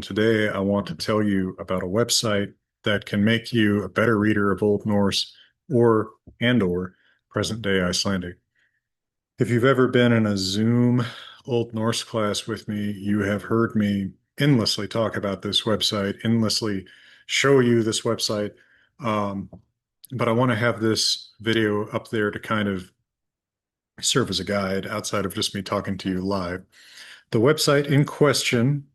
Today, I want to tell you about a website that can make you a better reader of Old Norse or present-day Icelandic. If you've ever been in a Zoom Old Norse class with me, you have heard me endlessly talk about this website, endlessly show you this website. Um, but I want to have this video up there to kind of serve as a guide outside of just me talking to you live. The website in question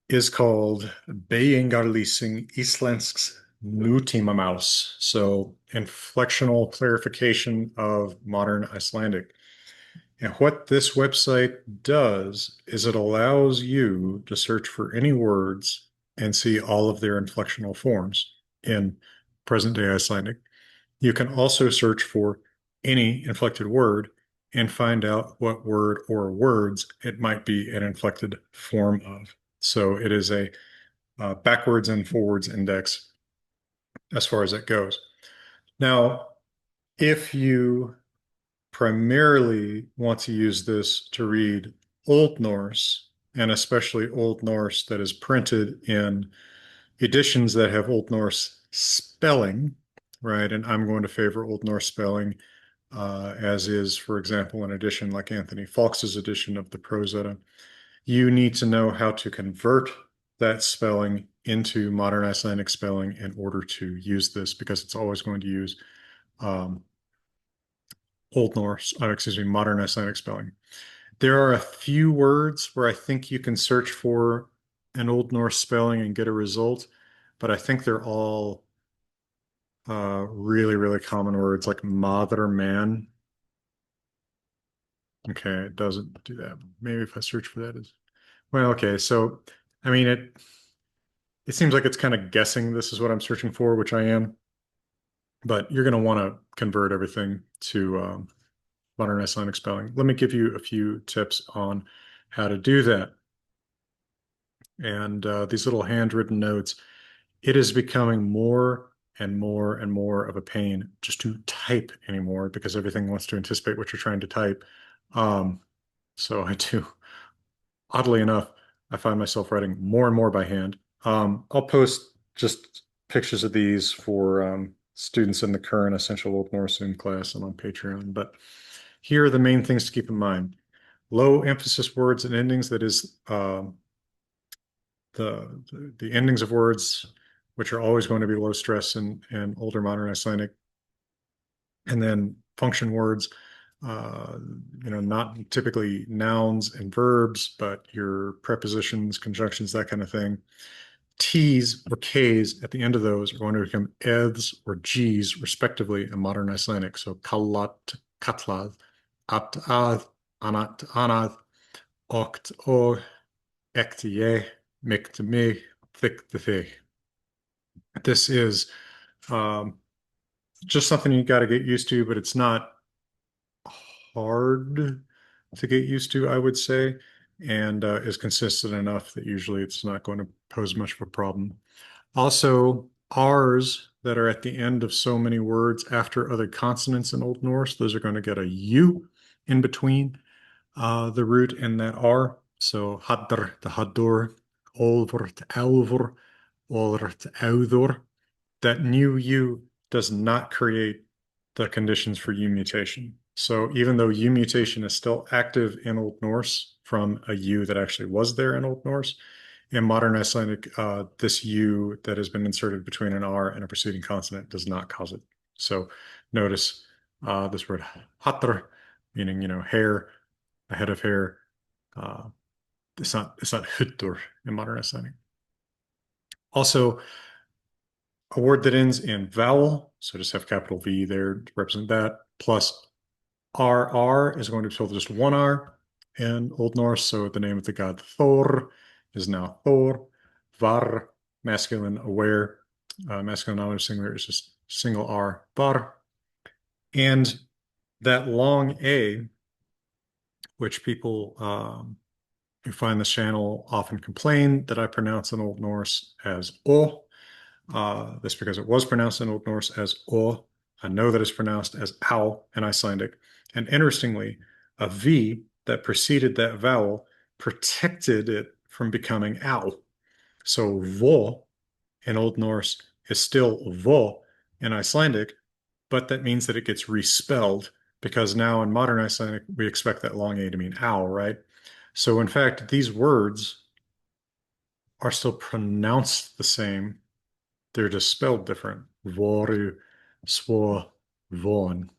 is called Beygingardlýsing Íslensks nútímamáls, so inflectional clarification of modern Icelandic. And what this website does is it allows you to search for any words and see all of their inflectional forms in present-day Icelandic. You can also search for any inflected word and find out what word or words it might be an inflected form of. So it is a backwards and forwards index as far as it goes. Now, if you primarily want to use this to read Old Norse, and especially Old Norse that is printed in editions that have Old Norse spelling, right? And I'm going to favor Old Norse spelling, as is, for example, an edition like Anthony Fawkes's edition of the Prose Edda. You need to know how to convert that spelling into modern Icelandic spelling in order to use this, because it's always going to use Old Norse, modern Icelandic spelling. There are a few words where I think you can search for an Old Norse spelling and get a result, but I think they're all really, really common words like mother, man. Okay, it doesn't do that. Maybe if I search for that is, well, okay. So, I mean, it seems like it's kind of guessing this is what I'm searching for, which I am, but you're going to want to convert everything to modern Icelandic spelling. Let me give you a few tips on how to do that. And these little handwritten notes, it is becoming more and more and more of a pain just to type anymore because everything wants to anticipate what you're trying to type. So I do, oddly enough, I find myself writing more and more by hand. I'll post just pictures of these for students in the current Essential Old Norse Zoom class and on Patreon. But here are the main things to keep in mind. Low emphasis words and endings, that is the endings of words, which are always going to be low stress in older modern Icelandic. And then function words, not typically nouns and verbs, but your prepositions, conjunctions, that kind of thing. T's or K's at the end of those are going to become eths or G's, respectively, in modern Icelandic. So kallat, katlað, at, að, anat, anað, okt, og, ekti, ég, mikt, mig, thick, the thig. This is um, just something you got to get used to, but it's not hard to get used to, I would say, and is consistent enough that usually it's not going to pose much of a problem. Also, R's that are at the end of so many words after other consonants in Old Norse, those are going to get a U in between the root and that R. So haddr to haddur, olvur to elvur, olr to auður. That new U does not create the conditions for U mutation. So even though U mutation is still active in Old Norse from a U that actually was there in Old Norse, in modern Icelandic, this U that has been inserted between an R and a preceding consonant does not cause it. So notice this word hatr, meaning, hair, a head of hair. It's not huttur in modern Icelandic. Also, a word that ends in vowel, so just have capital V there to represent that, plus RR is going to fill just one R in Old Norse. So the name of the god Thor is now Thor. Var, masculine aware, masculine knowledge singular is just single R, var. And that long A, which people who find this channel often complain that I pronounce in Old Norse as O. That's because it was pronounced in Old Norse as O. I know that it's pronounced as ow in Icelandic. And interestingly, a V that preceded that vowel protected it from becoming ow. So vo in Old Norse is still vo in Icelandic, but that means that it gets respelled because now in modern Icelandic, we expect that long A to mean ow, right? So in fact, these words are still pronounced the same. They're just spelled different. Voru, svo, von.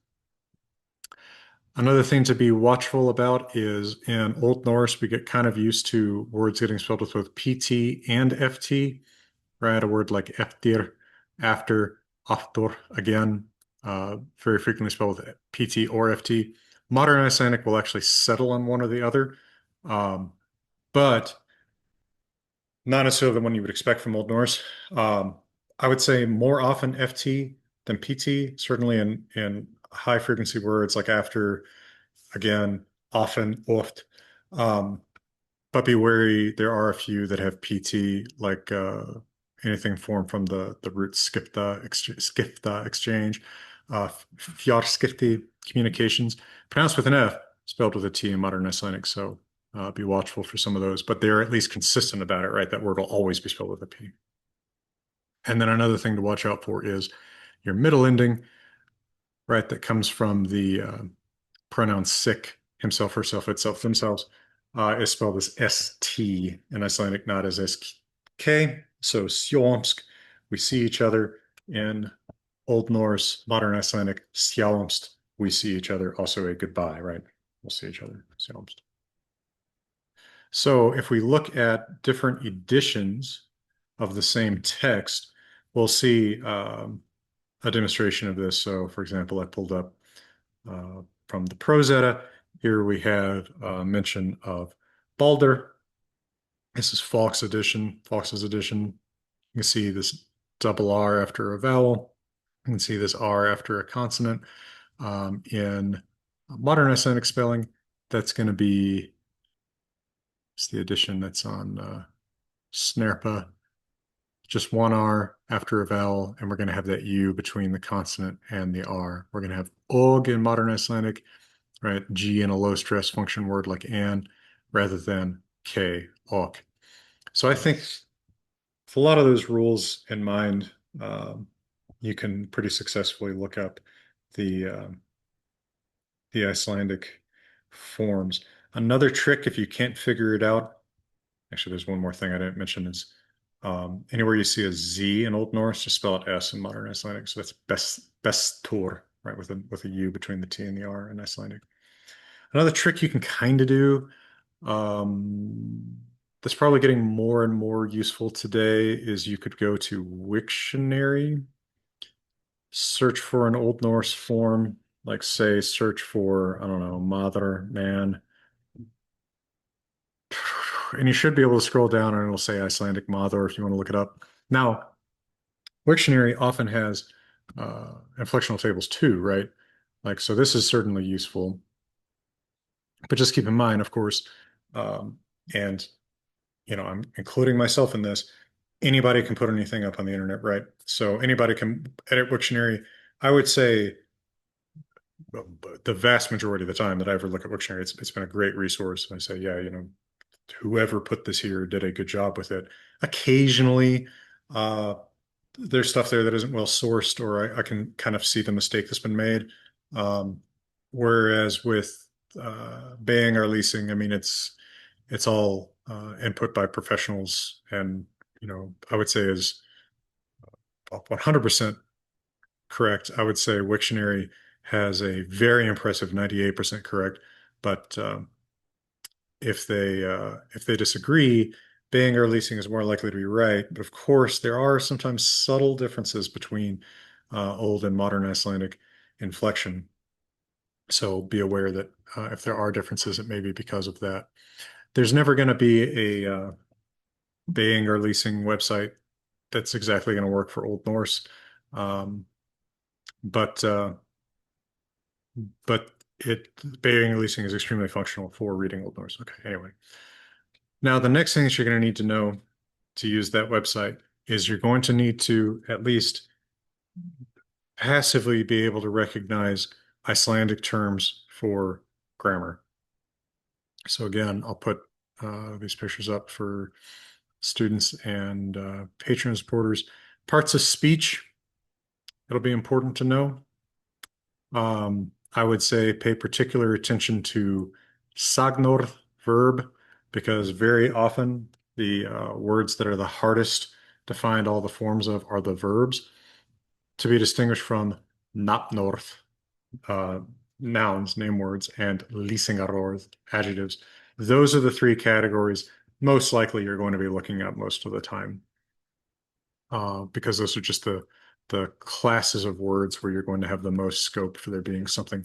Another thing to be watchful about is in Old Norse, we get kind of used to words getting spelled with both PT and FT, right? A word like eftir, after, after, again, very frequently spelled with PT or FT. Modern Icelandic will actually settle on one or the other, but not necessarily the one you would expect from Old Norse. I would say more often FT than PT, certainly in high frequency words like after, again, often, oft. But be wary, there are a few that have PT, like anything formed from the root skipta, skipta exchange, fjarskipti communications, pronounced with an F, spelled with a T in modern Icelandic. So be watchful for some of those, but they're at least consistent about it, right? That word will always be spelled with a P. And then another thing to watch out for is your middle ending, right? That comes from the pronoun sick, himself, herself, itself, themselves, is spelled as ST in Icelandic, not as SK. So sjómsk, we see each other. In Old Norse, modern Icelandic, sjáumst, we see each other. Also a goodbye, right? We'll see each other. Sjáumst. So if we look at different editions of the same text, we'll see a demonstration of this. So for example, I pulled up from the Prose Edda. Here we have a mention of Balder. This is Fawkes' edition. You can see this double R after a vowel. You can see this R after a consonant. In modern Icelandic spelling, that's going to be, it's the edition that's on Snerpa. Just one R after a vowel, and we're going to have that U between the consonant and the R. We're going to have og in modern Icelandic, right? G in a low stress function word like an, rather than K, ok. So I think with a lot of those rules in mind, you can pretty successfully look up the Icelandic forms. Another trick, if you can't figure it out, actually, there's one more thing I didn't mention is anywhere you see a Z in Old Norse, just spell it S in modern Icelandic. So that's bestur, right, with a U between the T and the R in Icelandic. Another trick you can kind of do, that's probably getting more and more useful today, is you could go to Wiktionary, search for an Old Norse form, like say search for, I don't know, mother, man, and you should be able to scroll down and it'll say Icelandic mother if you want to look it up. Now, Wiktionary often has inflectional tables too, right? Like, so this is certainly useful. But just keep in mind, of course, and I'm including myself in this, anybody can put anything up on the internet, right? So anybody can edit Wiktionary. I would say the vast majority of the time that I ever look at Wiktionary, it's been a great resource. I say, yeah, whoever put this here did a good job with it. Occasionally, there's stuff there that isn't well sourced, or I can kind of see the mistake that's been made. Whereas with baying or leasing, I mean, it's all input by professionals, and I would say is 100% correct. I would say Wiktionary has a very impressive 98% correct, but if they disagree, baying or leasing is more likely to be right. But of course, there are sometimes subtle differences between Old and Modern Icelandic inflection. So be aware that if there are differences, it may be because of that. There's never going to be a baying or leasing website that's exactly going to work for Old Norse, but baying or leasing is extremely functional for reading Old Norse. Okay, anyway. Now, the next thing that you're going to need to know to use that website is you're going to need to at least passively be able to recognize Icelandic terms for grammar. So again, I'll put these pictures up for students and Patreon supporters. Parts of speech, it'll be important to know. I would say pay particular attention to sagnorð verb, because very often the words that are the hardest to find all the forms of are the verbs, to be distinguished from nafnorð, nouns, name words, and lýsingarorð, adjectives. Those are the three categories most likely you're going to be looking at most of the time, because those are just the classes of words where you're going to have the most scope for there being something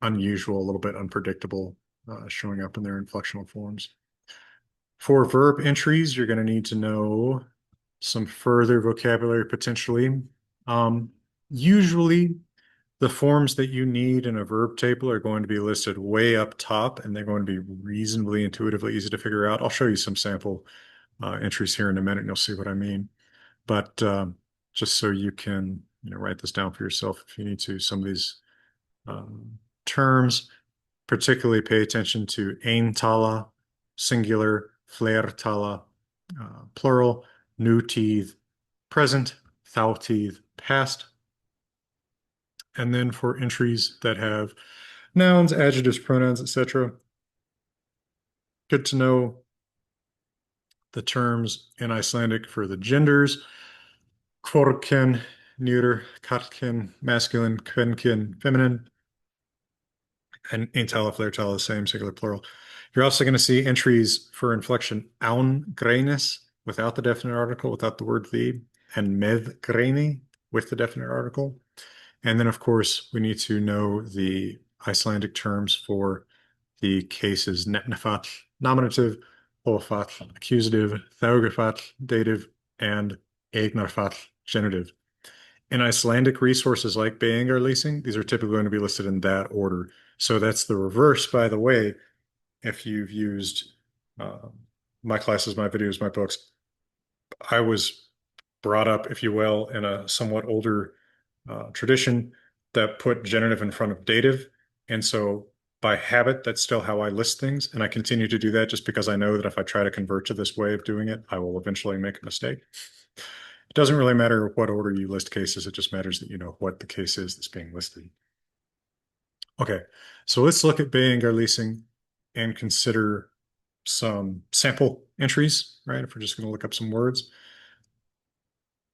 unusual, a little bit unpredictable, showing up in their inflectional forms. For verb entries, you're going to need to know some further vocabulary potentially. Usually, the forms that you need in a verb table are going to be listed way up top, and they're going to be reasonably intuitively easy to figure out. I'll show you some sample entries here in a minute, and you'll see what I mean. But just so you can write this down for yourself if you need to, some of these terms, particularly pay attention to eintala, singular, fleirtala, plural, nútið, present, þátíð, past. And then for entries that have nouns, adjectives, pronouns, etc., good to know the terms in Icelandic for the genders: hvorken, neuter, karlken, masculine, kvenken, feminine, and eintala, fleirtala, same, singular, plural. You're also going to see entries for inflection án greinis, without the definite article, without the word the, and með greini, with the definite article. And then, of course, we need to know the Icelandic terms for the cases netnafall, nominative, ófall, accusative, þágufall, dative, and eignarfall, genitive. In Icelandic resources like Beyggingarlýsing, these are typically going to be listed in that order. So that's the reverse, by the way, if you've used my classes, my videos, my books. I was brought up, if you will, in a somewhat older tradition that put genitive in front of dative. And so by habit, that's still how I list things. And I continue to do that just because I know that if I try to convert to this way of doing it, I will eventually make a mistake. It doesn't really matter what order you list cases. It just matters that you know what the case is that's being listed. Okay, so let's look at Beyggingarlýsing and consider some sample entries, right? If we're just going to look up some words.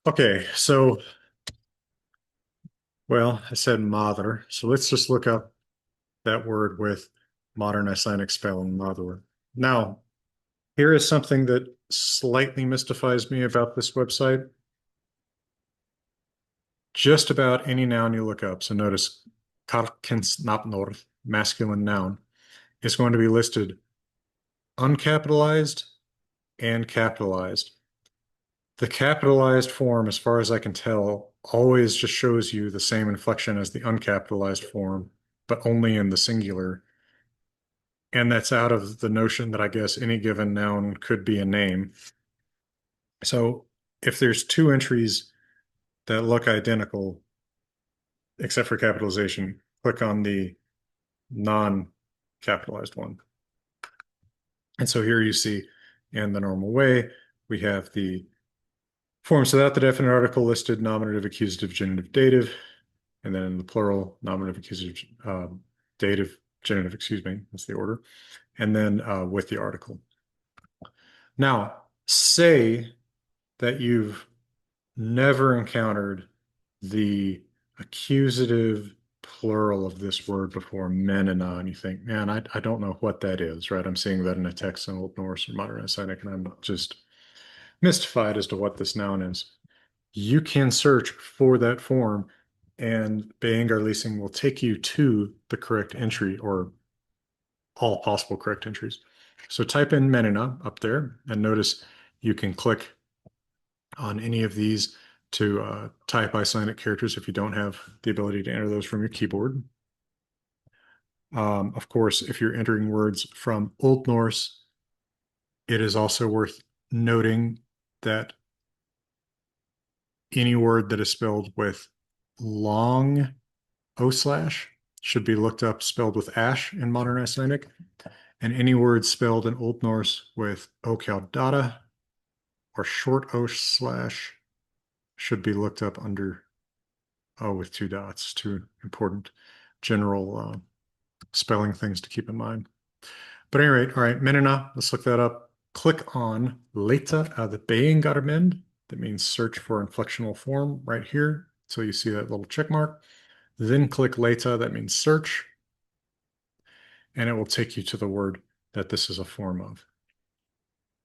Okay, so, well, I said mother, so let's just look up that word with modern Icelandic spelling, mother. Now, here is something that slightly mystifies me about this website. Just about any noun you look up, so notice karlkyns nafnorð, masculine noun, is going to be listed uncapitalized and capitalized. The capitalized form, as far as I can tell, always just shows you the same inflection as the uncapitalized form, but only in the singular. And that's out of the notion that I guess any given noun could be a name. So if there's two entries that look identical, except for capitalization, click on the non-capitalized one. And so here you see, in the normal way, we have the forms without the definite article listed: nominative, accusative, genitive, dative. And then in the plural, nominative, accusative, dative, genitive, excuse me, that's the order. And then with the article. Now, say that you've never encountered the accusative plural of this word before, menina, and you think, man, I don't know what that is, right? I'm seeing that in a text in Old Norse or Modern Icelandic, and I'm just mystified as to what this noun is. You can search for that form, and Beyggingarlýsing will take you to the correct entry, or all possible correct entries. So type in menina up there, and notice you can click on any of these to type Icelandic characters if you don't have the ability to enter those from your keyboard. Of course, if you're entering words from Old Norse, it is also worth noting that any word that is spelled with long O/ should be looked up spelled with ash in modern Icelandic. and any word spelled in Old Norse with okjaldata or short O slash should be looked up under O with two dots. Two important general spelling things to keep in mind. But at any rate, all right, menina, let's look that up. Click on Leita atviksorð. That means search for inflectional form right here. So you see that little check mark. Then click Leita, that means search. And it will take you to the word that this is a form of.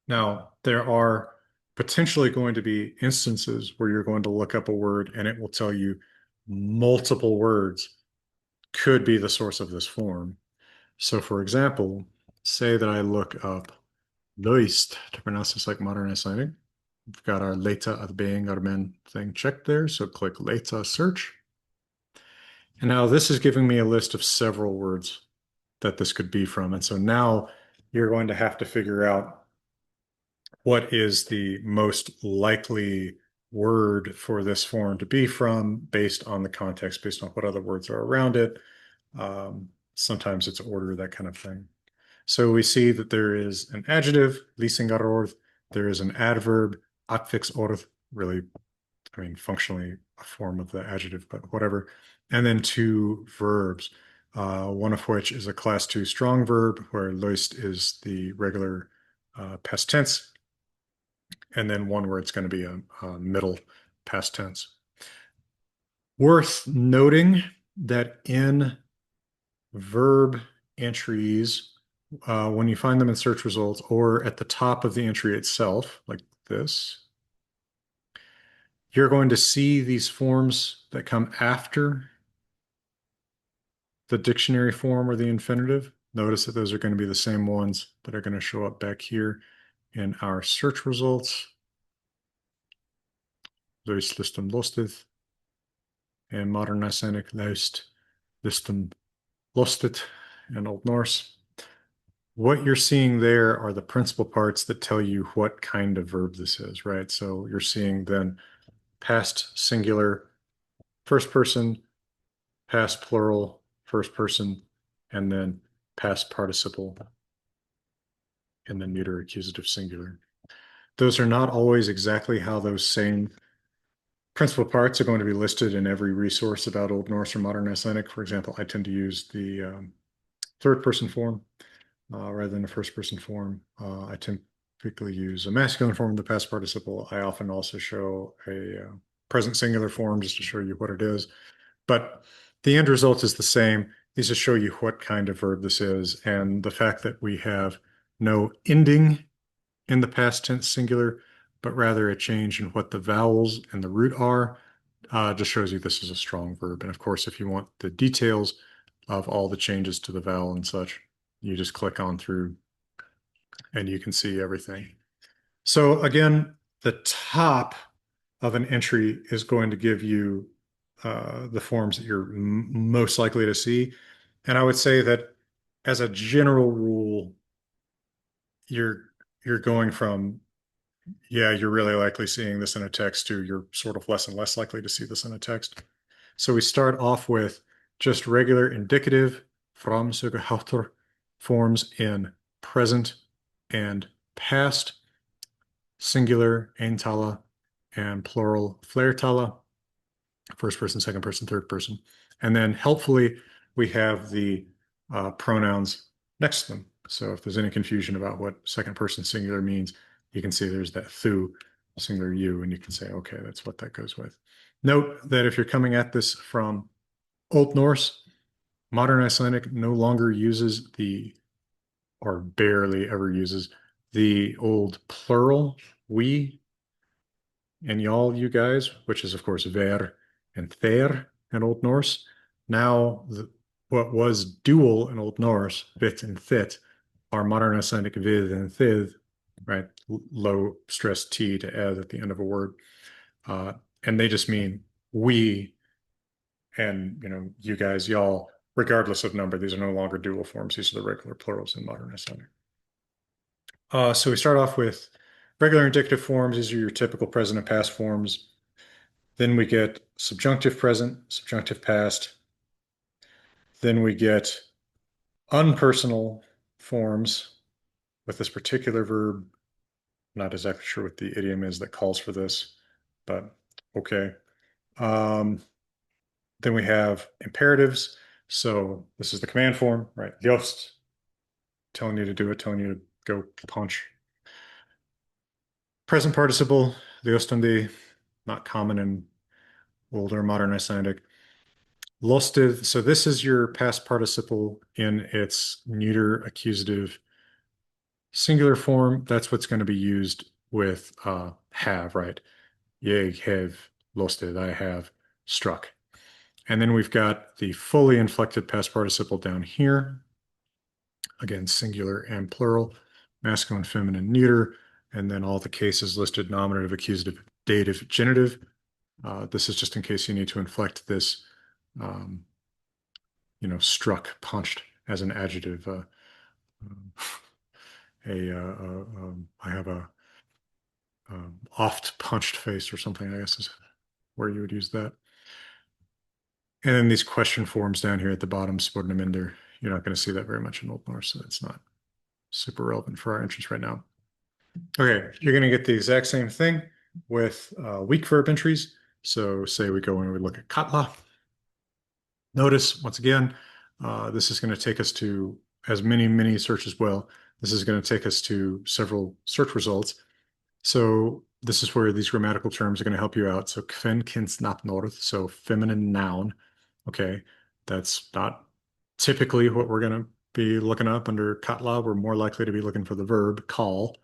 Now, there are potentially going to be instances where you're going to look up a word and it will tell you multiple words could be the source of this form. So for example, say that I look up Loist to pronounce this like modern Icelandic. We've got our Leita atviksorð thing checked there. So click Leita search. And now this is giving me a list of several words that this could be from. And so now you're going to have to figure out what is the most likely word for this form to be from based on the context, based on what other words are around it. Sometimes it's order, that kind of thing. So we see that there is an adjective, lýsingarorð. There is an adverb, atviksorð, really, I mean, functionally a form of the adjective, but whatever. And then two verbs, one of which is a class 2 strong verb, where loist is the regular past tense. And then one where it's going to be a middle past tense. Worth noting that in verb entries, when you find them in search results or at the top of the entry itself, like this, you're going to see these forms that come after the dictionary form or the infinitive. Notice that those are going to be the same ones that are going to show up back here in our search results. Loist, listum, lostið, and modern Icelandic, loist, listum, lostið, and Old Norse. What you're seeing there are the principal parts that tell you what kind of verb this is, right? So you're seeing then past singular, first person, past plural, first person, and then past participle, and then neuter accusative singular. Those are not always exactly how those same principal parts are going to be listed in every resource about Old Norse or modern Icelandic. For example, I tend to use the third person form rather than the first person form. I typically use a masculine form of the past participle. I often also show a present singular form just to show you what it is. But the end result is the same. These just show you what kind of verb this is. And the fact that we have no ending in the past tense singular, but rather a change in what the vowels and the root are, just shows you this is a strong verb. And of course, if you want the details of all the changes to the vowel and such, you just click on through and you can see everything. So again, the top of an entry is going to give you the forms that you're most likely to see. And I would say that as a general rule, you're going from, yeah, you're really likely seeing this in a text to you're sort of less and less likely to see this in a text. So we start off with just regular indicative framsöguháttur forms in present and past, singular eintala and plural fleirtala, first person, second person, third person. And then helpfully we have the pronouns next to them. So if there's any confusion about what second person singular means, you can see there's that thu, singular you, and you can say, okay, that's what that goes with. Note that if you're coming at this from Old Norse, modern Icelandic no longer uses or barely ever uses the old plural we and y'all, you guys, which is of course ver and their in Old Norse. Now, what was dual in Old Norse, vit and thit, are modern Icelandic vid and thith, right? Low stress T to ed at the end of a word. And they just mean we and, you guys, y'all, regardless of number. These are no longer dual forms. These are the regular plurals in modern Icelandic. So we start off with regular indicative forms. These are your typical present and past forms. Then we get subjunctive present, subjunctive past. Then we get unpersonal forms with this particular verb. Not exactly sure what the idiom is that calls for this, but okay. Then we have imperatives. So this is the command form, right? Just telling you to do it, telling you to go punch. Present participle, the Ostende, not common in Old or Modern Icelandic. Lostið, so this is your past participle in its neuter accusative singular form. That's what's going to be used with have, right? Jeg have lostið, I have struck. And then we've got the fully inflected past participle down here. Again, singular and plural, masculine, feminine, neuter, and then all the cases listed: nominative, accusative, dative, genitive. This is just in case you need to inflect this, struck, punched as an adjective. I have a oft punched face or something, I guess is where you would use that. And then these question forms down here at the bottom, spurningamyndir. You're not going to see that very much in Old Norse, so it's not super relevant for our interest right now. Okay, you're going to get the exact same thing with weak verb entries. So say we go and we look at katla. Notice, once again, this is going to take us to, as many searches will, this is going to take us to several search results. So this is where these grammatical terms are going to help you out. So kven kins nafnorð, so feminine noun. Okay, that's not typically what we're going to be looking up under katla. We're more likely to be looking for the verb call.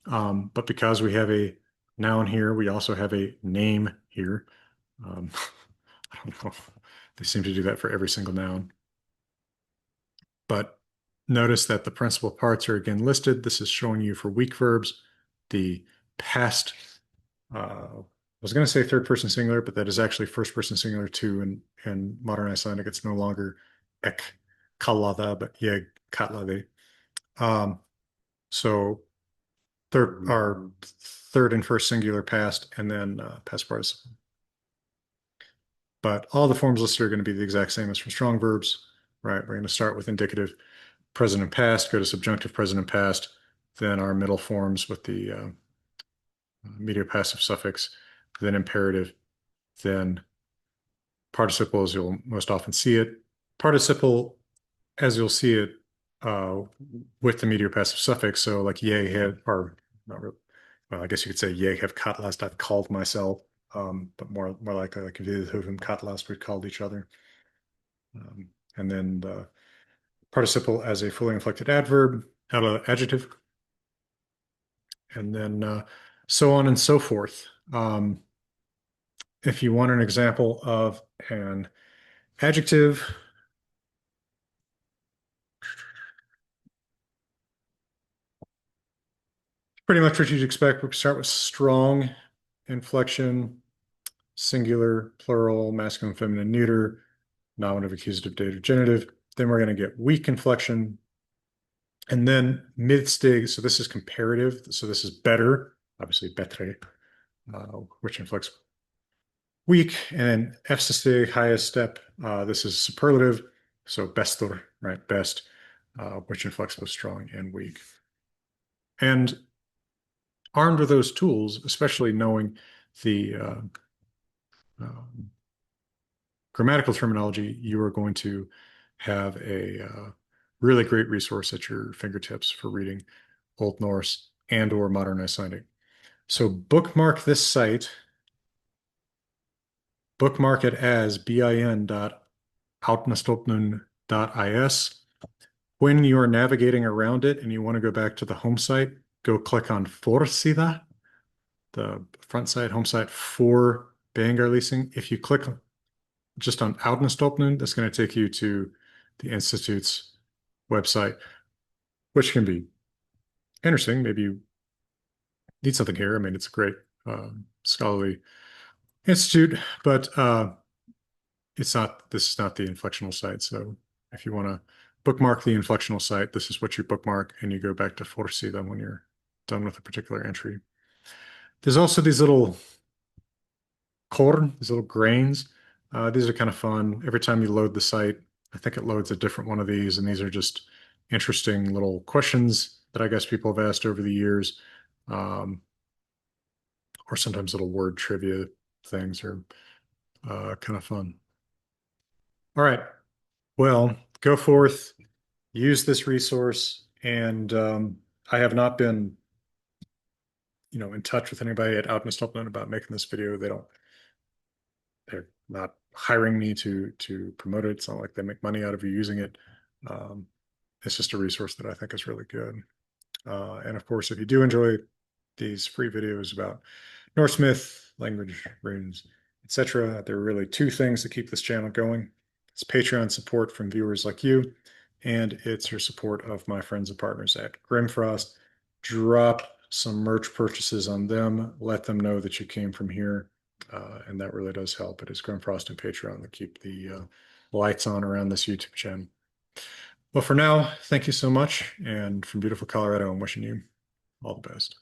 But because we have a noun here, we also have a name here. I don't know. They seem to do that for every single noun. But notice that the principal parts are again listed. This is showing you for weak verbs the past. I was going to say third person singular, but that is actually first person singular too. In modern Icelandic, it's no longer ek kallaða, but jeg kallaði. So third and first singular past, and then past participle. But all the forms listed are going to be the exact same as for strong verbs, right? We're going to start with indicative, present and past, go to subjunctive, present and past, then our middle forms with the medial passive suffix, then imperative, then participle as you'll most often see it. Participle as you'll see it with the medial passive suffix. So like ye have, or not really, well, I guess you could say ye have katlast, I've called myself, but more likely like við höfum katlast, we called each other. And then the participle as a fully inflected adverb, adjective, and then so on and so forth. If you want an example of an adjective, pretty much what you'd expect. We start with strong inflection, singular, plural, masculine, feminine, neuter, nominative, accusative, dative, genitive. Then we're going to get weak inflection, and then midstig. So this is comparative. So this is better, obviously betre, which inflects weak, and then efstig, highest step. This is superlative. So bestur, right? Best, which inflects both strong and weak. And armed with those tools, especially knowing the grammatical terminology, you are going to have a really great resource at your fingertips for reading Old Norse and or Modern Icelandic. So bookmark this site, bookmark it as bin.átnastofnun.is. When you are navigating around it and you want to go back to the home site, go click on forsida, the front site, home site for Bæingarlýsing. If you click just on Árnastofnun, that's going to take you to the Institute's website, which can be interesting. Maybe you need something here. I mean, it's a great scholarly institute, but this is not the inflectional site. So if you want to bookmark the inflectional site, this is what you bookmark, and you go back to forsida when you're done with a particular entry. There's also these little korn, these little grains. These are kind of fun. Every time you load the site, I think it loads a different one of these, and these are just interesting little questions that I guess people have asked over the years, or sometimes little word trivia things are kind of fun. All right. Well, go forth, use this resource, and I have not been, in touch with anybody at Outnestoplan about making this video. They're not hiring me to promote it. It's not like they make money out of you using it. It's just a resource that I think is really good. And of course, if you do enjoy these free videos about Norse myth, language, runes, etc., there are really two things that keep this channel going. It's Patreon support from viewers like you, and it's your support of my friends and partners at Grimfrost. Drop some merch purchases on them. Let them know that you came from here, and that really does help. It is Grimfrost and Patreon that keep the lights on around this YouTube channel. Well, for now, thank you so much, and from beautiful Colorado, I'm wishing you all the best.